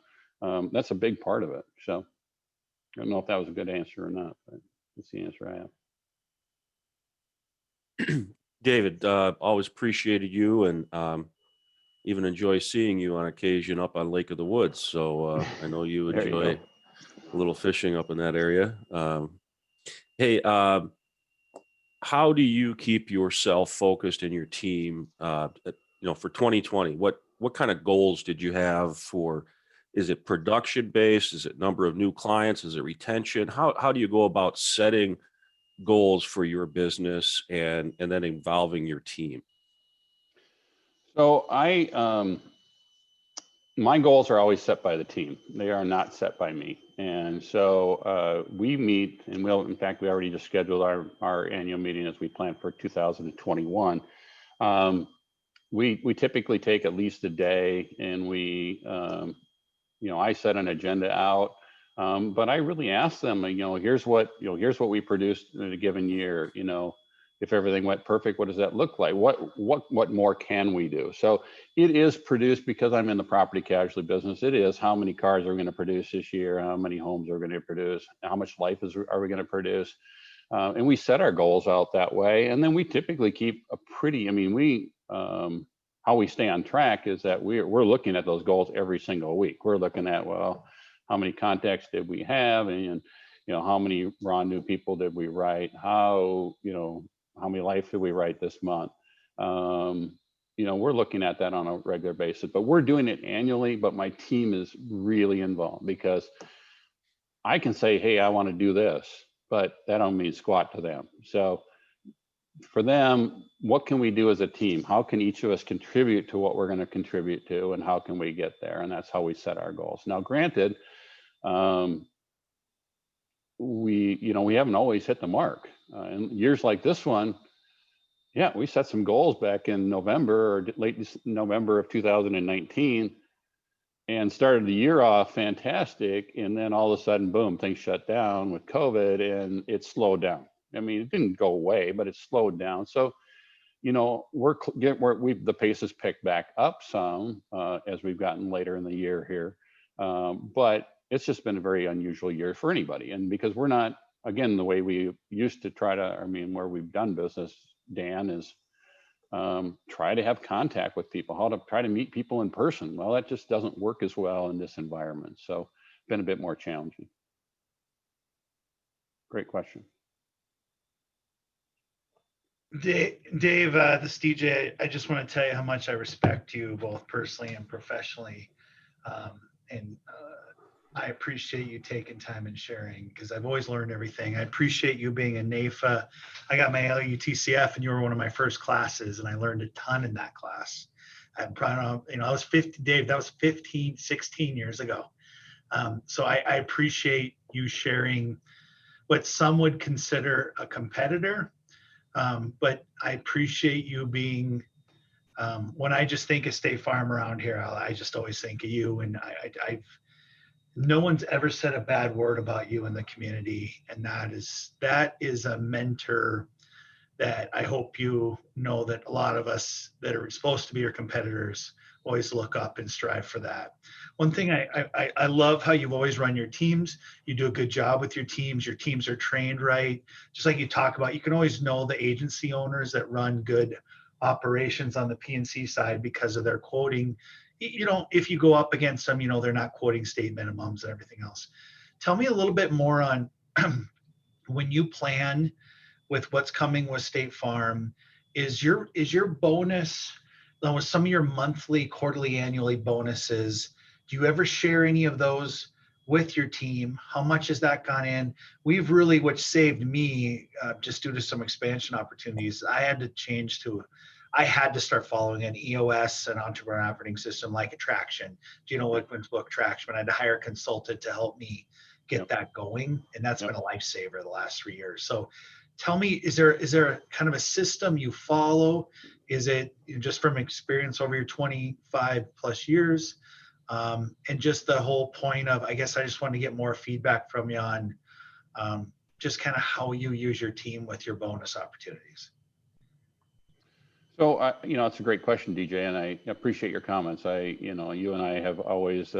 that's a big part of it. So I don't know if that was a good answer or not, but that's the answer I have. David, always appreciated you, and even enjoy seeing you on occasion up on Lake of the Woods. So I know you enjoy a little fishing up in that area. Hey, how do you keep yourself focused in your team? For 2020, what kind of goals did you have for? Is it production based? Is it number of new clients? Is it retention? How do you go about setting goals for your business and then involving your team? So my goals are always set by the team. They are not set by me. And so we meet, and we already just scheduled our annual meeting as we plan for 2021. We typically take at least a day, and we, I set an agenda out, but I really ask them, here's what we produced in a given year. If everything went perfect, what does that look like? What more can we do? So it is produced, because I'm in the property casualty business. It is how many cars are we going to produce this year? How many homes are we going to produce? How much life are we going to produce? And we set our goals out that way. And then we typically keep a pretty, how we stay on track is that we're looking at those goals every single week. We're looking at, well, how many contacts did we have? And, how many raw new people did we write? How many life did we write this month? We're looking at that on a regular basis, but we're doing it annually. But my team is really involved, because I can say, hey, I want to do this, but that don't mean squat to them. So for them, what can we do as a team? How can each of us contribute to what we're going to contribute to, and how can we get there? And that's how we set our goals. Now, granted, we haven't always hit the mark. In years like this one, yeah, we set some goals back in November or late November of 2019, and started the year off fantastic. And then all of a sudden, boom, things shut down with COVID, and it slowed down. It didn't go away, but it slowed down. So, the pace has picked back up some as we've gotten later in the year here. But it's just been a very unusual year for anybody. And because we're not, again, the way we used to try to, where we've done business, Dan, is try to have contact with people, how to try to meet people in person. Well, that just doesn't work as well in this environment. So been a bit more challenging. Great question. Dave, this is DJ. I just want to tell you how much I respect you both personally and professionally. And I appreciate you taking time and sharing, because I've always learned everything. I appreciate you being a NAIFA. I got my LUTCF and you were one of my first classes, and I learned a ton in that class. I'm proud of, I was 50, Dave, that was 15, 16 years ago. So I appreciate you sharing what some would consider a competitor. But I appreciate you being, when I just think of State Farm around here, I just always think of you. And no one's ever said a bad word about you in the community. And that is a mentor that I hope you know, that a lot of us that are supposed to be your competitors always look up and strive for that. One thing I love how you've always run your teams. You do a good job with your teams. Your teams are trained right. Just like you talk about, you can always know the agency owners that run good operations on the P&C side because of their quoting. If you go up against them, they're not quoting state minimums and everything else. Tell me a little bit more on when you plan with what's coming with State Farm, is your bonus, with some of your monthly, quarterly, annually bonuses, do you ever share any of those with your team? How much has that gone in? We've really, which saved me just due to some expansion opportunities, I had to start following an EOS, an entrepreneur operating system like Attraction. Gino Wickman's book, Traction. I had to hire a consultant to help me get that going. And that's been a lifesaver the last 3 years. So tell me, is there a kind of a system you follow? Is it just from experience over your 25 plus years? And just the whole point of, I guess I just wanted to get more feedback from you on just kind of how you use your team with your bonus opportunities. So, it's a great question, DJ, and I appreciate your comments. You and I have always,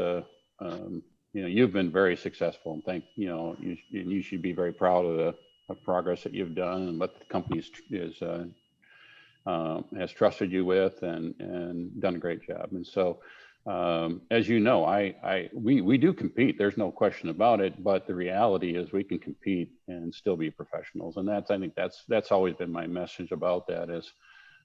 you've been very successful, and you should be very proud of the progress that you've done and what the company has trusted you with and done a great job. And so, as you know, we do compete. There's no question about it. But the reality is, we can compete and still be professionals, and I think that's always been my message about that. Is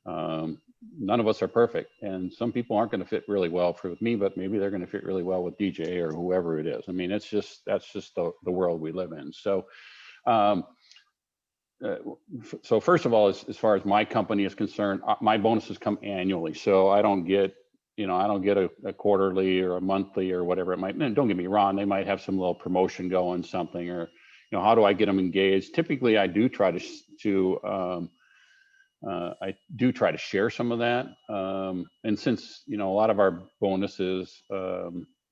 none of us are perfect, and some people aren't going to fit really well with me, but maybe they're going to fit really well with DJ or whoever it is. I mean, that's just the world we live in. So. So first of all, as far as my company is concerned, my bonuses come annually. So I don't get a quarterly or a monthly or whatever it might. And don't get me wrong, they might have some little promotion going, something, or how do I get them engaged? Typically, I do try to share some of that. And since a lot of our bonuses,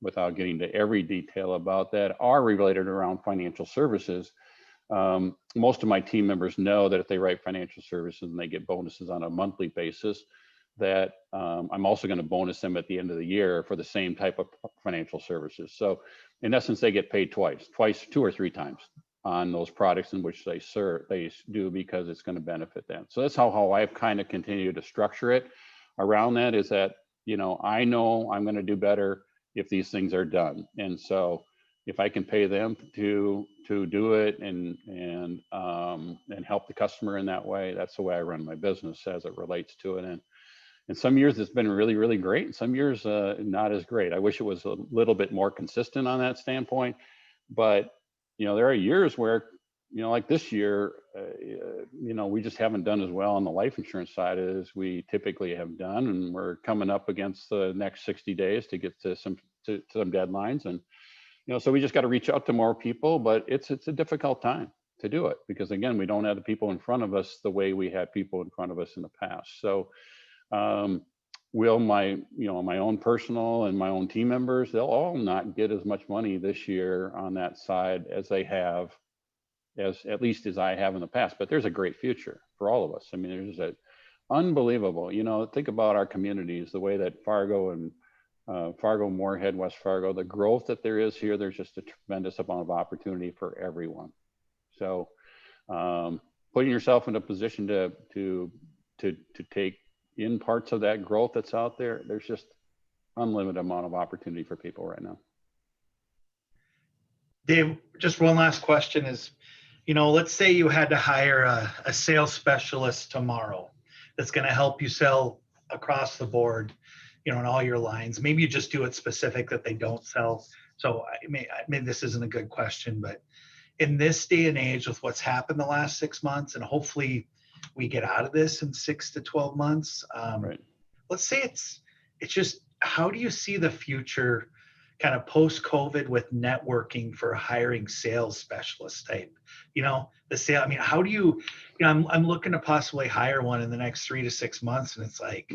without getting to every detail about that, are related around financial services. Most of my team members know that if they write financial services and they get bonuses on a monthly basis, that I'm also going to bonus them at the end of the year for the same type of financial services. So in essence, they get paid twice, 2 or 3 times on those products in which they do, because it's going to benefit them. So that's how I've kind of continued to structure it around that, is that, I know I'm going to do better if these things are done. And so if I can pay them to do it and help the customer in that way, that's the way I run my business as it relates to it. And some years it's been really, really great, and some years not as great. I wish it was a little bit more consistent on that standpoint. But there are years where, like this year, we just haven't done as well on the life insurance side as we typically have done, and we're coming up against the next 60 days to get to some deadlines. And so we just got to reach out to more people, but it's a difficult time to do it, because again, we don't have the people in front of us the way we had people in front of us in the past. So will my own personal and my own team members, they'll all not get as much money this year on that side as they have, at least as I have in the past. But there's a great future for all of us. I mean, there's a unbelievable, think about our communities, the way that Fargo and Fargo, Moorhead, West Fargo, the growth that there is here, there's just a tremendous amount of opportunity for everyone. So putting yourself in a position to take in parts of that growth that's out there, there's just unlimited amount of opportunity for people right now. Dave, just one last question is, let's say you had to hire a sales specialist tomorrow that's going to help you sell across the board, in all your lines. Maybe you just do it specific that they don't sell. So I mean, this isn't a good question, but in this day and age with what's happened the last 6 months, and hopefully we get out of this in 6 to 12 months. Right. Let's say it's just, how do you see the future kind of post-COVID with networking for hiring sales specialists type, the sale? I mean, how do you, I'm looking to possibly hire one in the next 3 to 6 months. And it's like,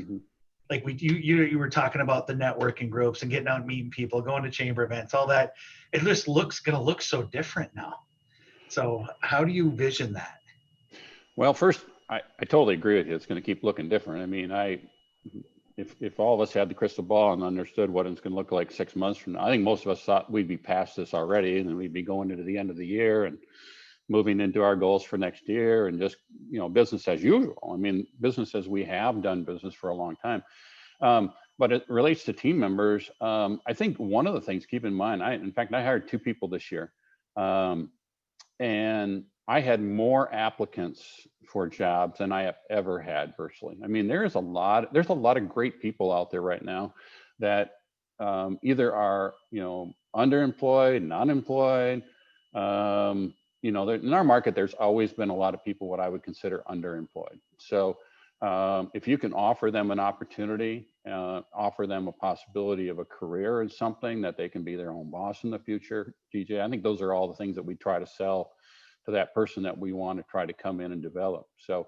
Mm-hmm. like you were talking about the networking groups and getting out and meeting people, going to chamber events, all that. It just going to look so different now. So how do you vision that? Well, first, I totally agree with you. It's going to keep looking different. I mean, if all of us had the crystal ball and understood what it's going to look like 6 months from now, I think most of us thought we'd be past this already, and then we'd be going into the end of the year and moving into our goals for next year, and just, business as usual. I mean, business as we have done business for a long time. But it relates to team members. I think one of the things, keep in mind, in fact, I hired 2 people this year. And I had more applicants for jobs than I have ever had personally. I mean, there's a lot of great people out there right now that either are, underemployed, non-employed. In our market, there's always been a lot of people what I would consider underemployed. So if you can offer them an opportunity, offer them a possibility of a career in something that they can be their own boss in the future, DJ, I think those are all the things that we try to sell to that person that we want to try to come in and develop. So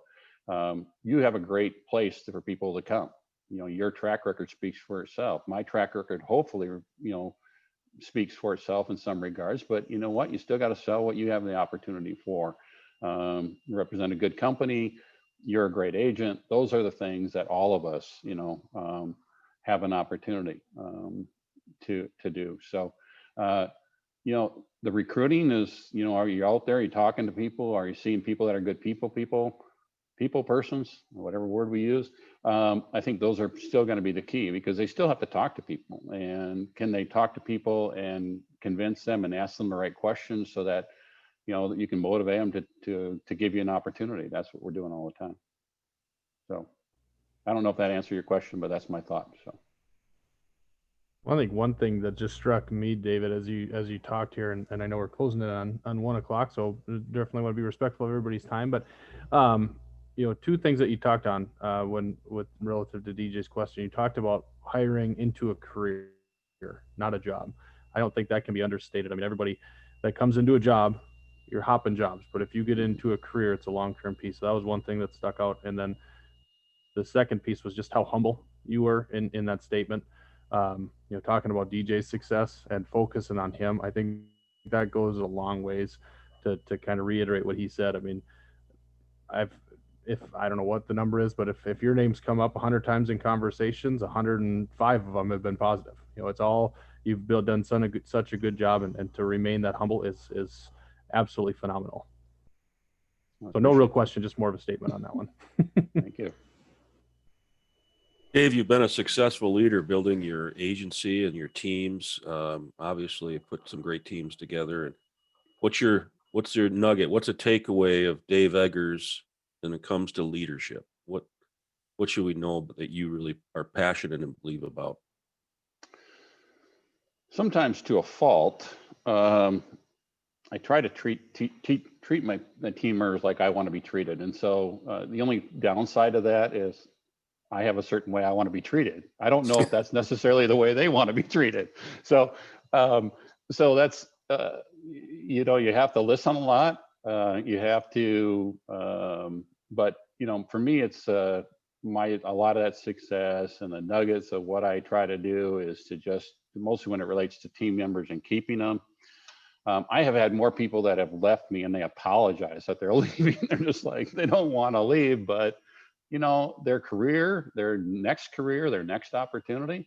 you have a great place for people to come. Your track record speaks for itself. My track record, hopefully, speaks for itself in some regards, but you know what? You still got to sell what you have the opportunity for. Represent a good company. You're a great agent. Those are the things that all of us, have an opportunity to do. So, the recruiting is, are you out there? Are you talking to people? Are you seeing people that are good people persons, whatever word we use? I think those are still going to be the key, because they still have to talk to people. And can they talk to people and convince them and ask them the right questions so that, that you can motivate them to give you an opportunity? That's what we're doing all the time. So I don't know if that answered your question, but that's my thought. So. Well, I think one thing that just struck me, David, as you talked here, and I know we're closing it on 1 o'clock, so definitely want to be respectful of everybody's time. But 2 things that you talked on with relative to DJ's question. You talked about hiring into a career, not a job. I don't think that can be understated. I mean, everybody that comes into a job, you're hopping jobs, but if you get into a career, it's a long-term piece. So that was one thing that stuck out. And then the second piece was just how humble you were in that statement. Talking about DJ's success and focusing on him. I think that goes a long ways to kind of reiterate what he said. I mean, if I don't know what the number is, but if your name's come up 100 times in conversations, 105 of them have been positive. It's all you've done such a good job, and to remain that humble is absolutely phenomenal. So no real question, just more of a statement on that one. Thank you. Dave, you've been a successful leader building your agency and your teams. Obviously, you put some great teams together. And what's your nugget? What's a takeaway of Dave Eggers when it comes to leadership? What should we know that you really are passionate and believe about? Sometimes to a fault, I try to treat my team members like I want to be treated. And so the only downside of that is I have a certain way I want to be treated. I don't know if that's necessarily the way they want to be treated. So that's, you have to listen a lot. You have to, but for me, it's a lot of that success and the nuggets of what I try to do is to just, mostly when it relates to team members and keeping them. I have had more people that have left me and they apologize that they're leaving. They're just like, they don't want to leave, but their career, their next opportunity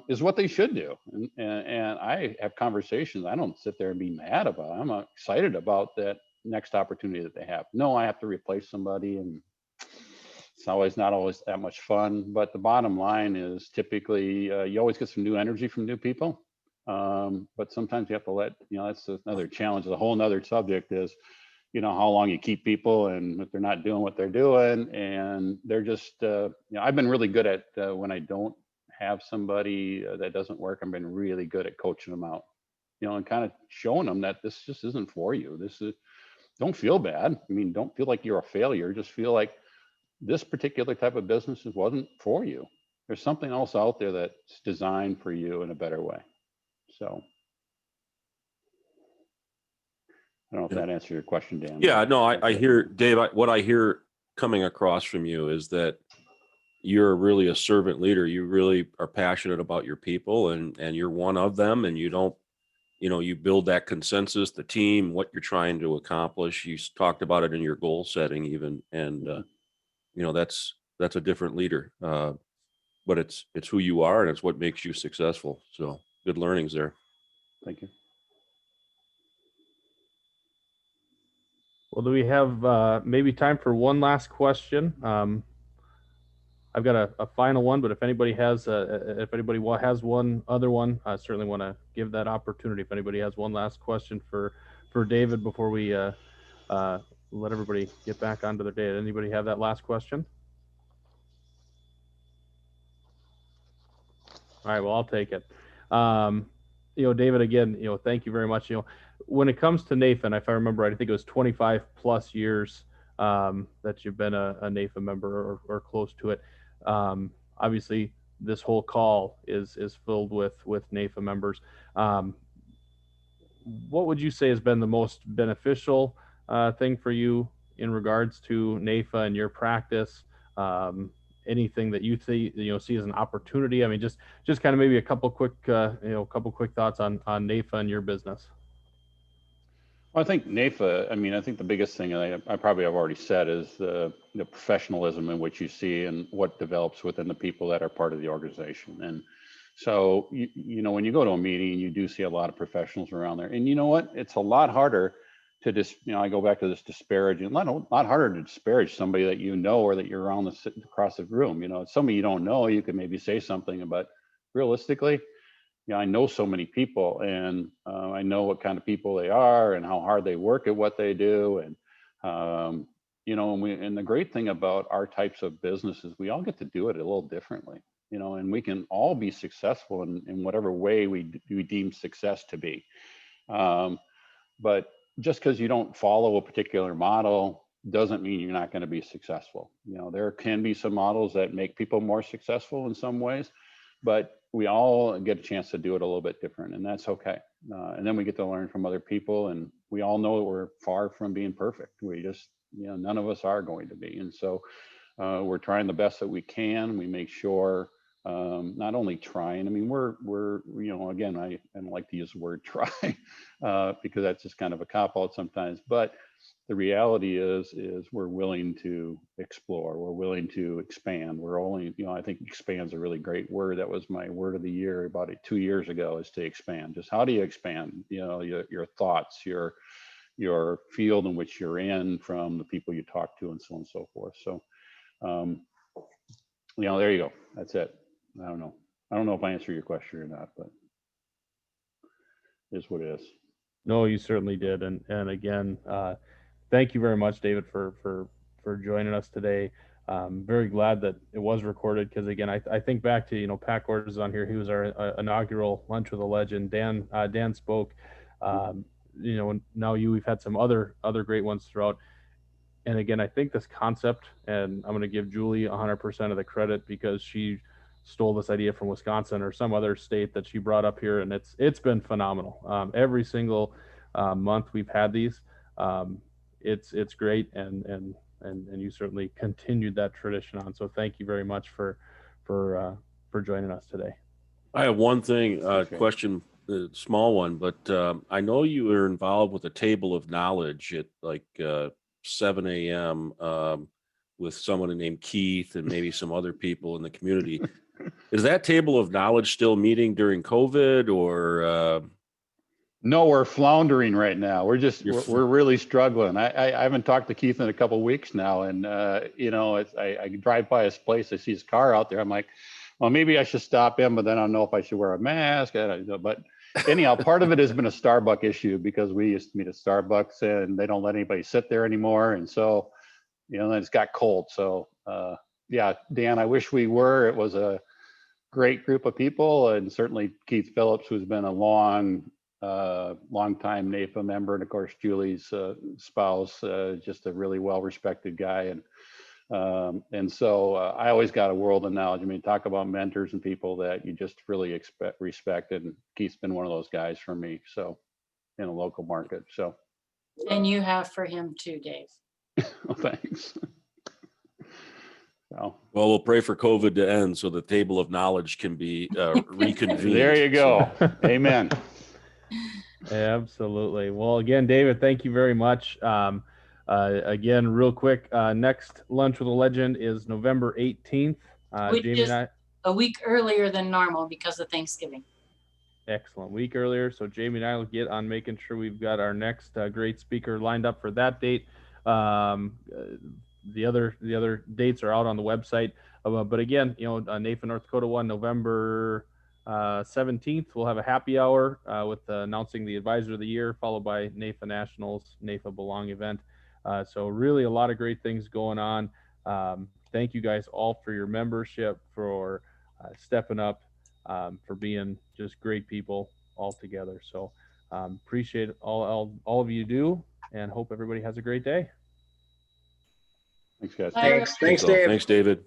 is what they should do. And I have conversations. I don't sit there and be mad about it. I'm excited about that next opportunity that they have. No, I have to replace somebody and It's always not always that much fun, but the bottom line is typically you always get some new energy from new people. But sometimes you have to let, that's another challenge. A whole nother subject is, how long you keep people and if they're not doing what they're doing. And they're just, I've been really good at when I don't have somebody that doesn't work, I've been really good at coaching them out, and kind of showing them that this just isn't for you. Don't feel bad. I mean, don't feel like you're a failure. Just feel like this particular type of business wasn't for you. There's something else out there that's designed for you in a better way. So I don't know if that answered your question, Dan. Yeah, no, I hear, Dave, what I hear coming across from you is that you're really a servant leader. You really are passionate about your people and you're one of them, and you don't, you build that consensus, the team, what you're trying to accomplish. You talked about it in your goal setting even. And, that's a different leader. But it's who you are and it's what makes you successful. So good learnings there. Thank you. Well, do we have maybe time for one last question? I've got a final one, but if anybody has one other one, I certainly want to give that opportunity. If anybody has one last question for David before we let everybody get back onto their day. Anybody have that last question? All right, well, I'll take it. David, again, thank you very much. When it comes to NAIFA, and if I remember right, I think it was 25 plus years that you've been a NAIFA member or close to it. Obviously, this whole call is filled with NAIFA members. What would you say has been the most beneficial thing for you in regards to NAIFA and your practice? Anything that you see as an opportunity? I mean, just kind of maybe a couple quick thoughts on NAIFA and your business. Well, I think NAIFA, I think the biggest thing I probably have already said is the professionalism in which you see and what develops within the people that are part of the organization. And so, when you go to a meeting, you do see a lot of professionals around there. And you know what? It's a lot harder to just, I go back to this disparaging, a lot harder to disparage somebody that or that you're around across the room. It's somebody you don't know, you can maybe say something, but realistically, I know so many people, and I know what kind of people they are and how hard they work at what they do. And, and the great thing about our types of businesses, we all get to do it a little differently, and we can all be successful in whatever way we deem success to be. But just because you don't follow a particular model doesn't mean you're not going to be successful. There can be some models that make people more successful in some ways, but we all get a chance to do it a little bit different, and that's okay. And then we get to learn from other people, and we all know that we're far from being perfect. We just, none of us are going to be. And so we're trying the best that we can. We make sure, not only trying, we're again, I don't like to use the word try because that's just kind of a cop-out sometimes, but the reality is we're willing to explore, we're willing to expand. We're only, I think expand is a really great word. That was my word of the year about 2 years ago, is to expand. Just how do you expand, your thoughts, your field in which you're in, from the people you talk to, and so on and so forth. So, there you go. That's it. I don't know if I answered your question or not, but it is what it is. No, you certainly did. And again, thank you very much, David, for joining us today. Very glad that it was recorded, because again, I think back to, Pat Gordon is on here. He was our inaugural Lunch with a Legend. Dan spoke, and now we've had some other great ones throughout. And again, I think this concept, and I'm going to give Julie 100% of the credit, because she stole this idea from Wisconsin or some other state that she brought up here, and it's been phenomenal. Every single month we've had these. It's great, and you certainly continued that tradition on. So thank you very much for joining us today. I have one thing, question, small one, but I know you were involved with a table of knowledge at like 7 a.m. With someone named Keith and maybe some other people in the community. Is that table of knowledge still meeting during COVID, or No, we're floundering right now. We're just, You're we're really struggling. I haven't talked to Keith in a couple of weeks now. And, you know, I drive by his place, I see his car out there. I'm like, well, maybe I should stop in, but then I don't know if I should wear a mask. I don't know. But anyhow, part of it has been a Starbucks issue because we used to meet at Starbucks and they don't let anybody sit there anymore. And so, you know, then it's got cold. So, yeah, Dan, I wish we were. It was a great group of people, and certainly Keith Phillips, who's been a long time NAIFA member, and of course Julie's spouse, just a really well-respected guy, and so I always got a world of knowledge. I mean, talk about mentors and people that you just really respect, and Keith's been one of those guys for me. So in a local market. So. And you have for him too, Dave. Well, thanks. So. Well, we'll pray for COVID to end so the table of knowledge can be reconvened. There you go. Amen. Absolutely. Well, again, David, thank you very much. Again, real quick, next Lunch with a Legend is November 18th. Which Jamie is and I, a week earlier than normal because of Thanksgiving. excellent, week earlier. So Jamie and I will get on making sure we've got our next great speaker lined up for that date. The other dates are out on the website. But again, you know, NAIFA North Dakota one, November 17th, we'll have a happy hour with announcing the Advisor of the Year, followed by NAIFA Nationals, NAIFA Belong event. So really a lot of great things going on. Thank you guys all for your membership, for stepping up, for being just great people all together. So appreciate all of you do, and hope everybody has a great day. Thanks, guys. Thanks, So, Dave. thanks, David.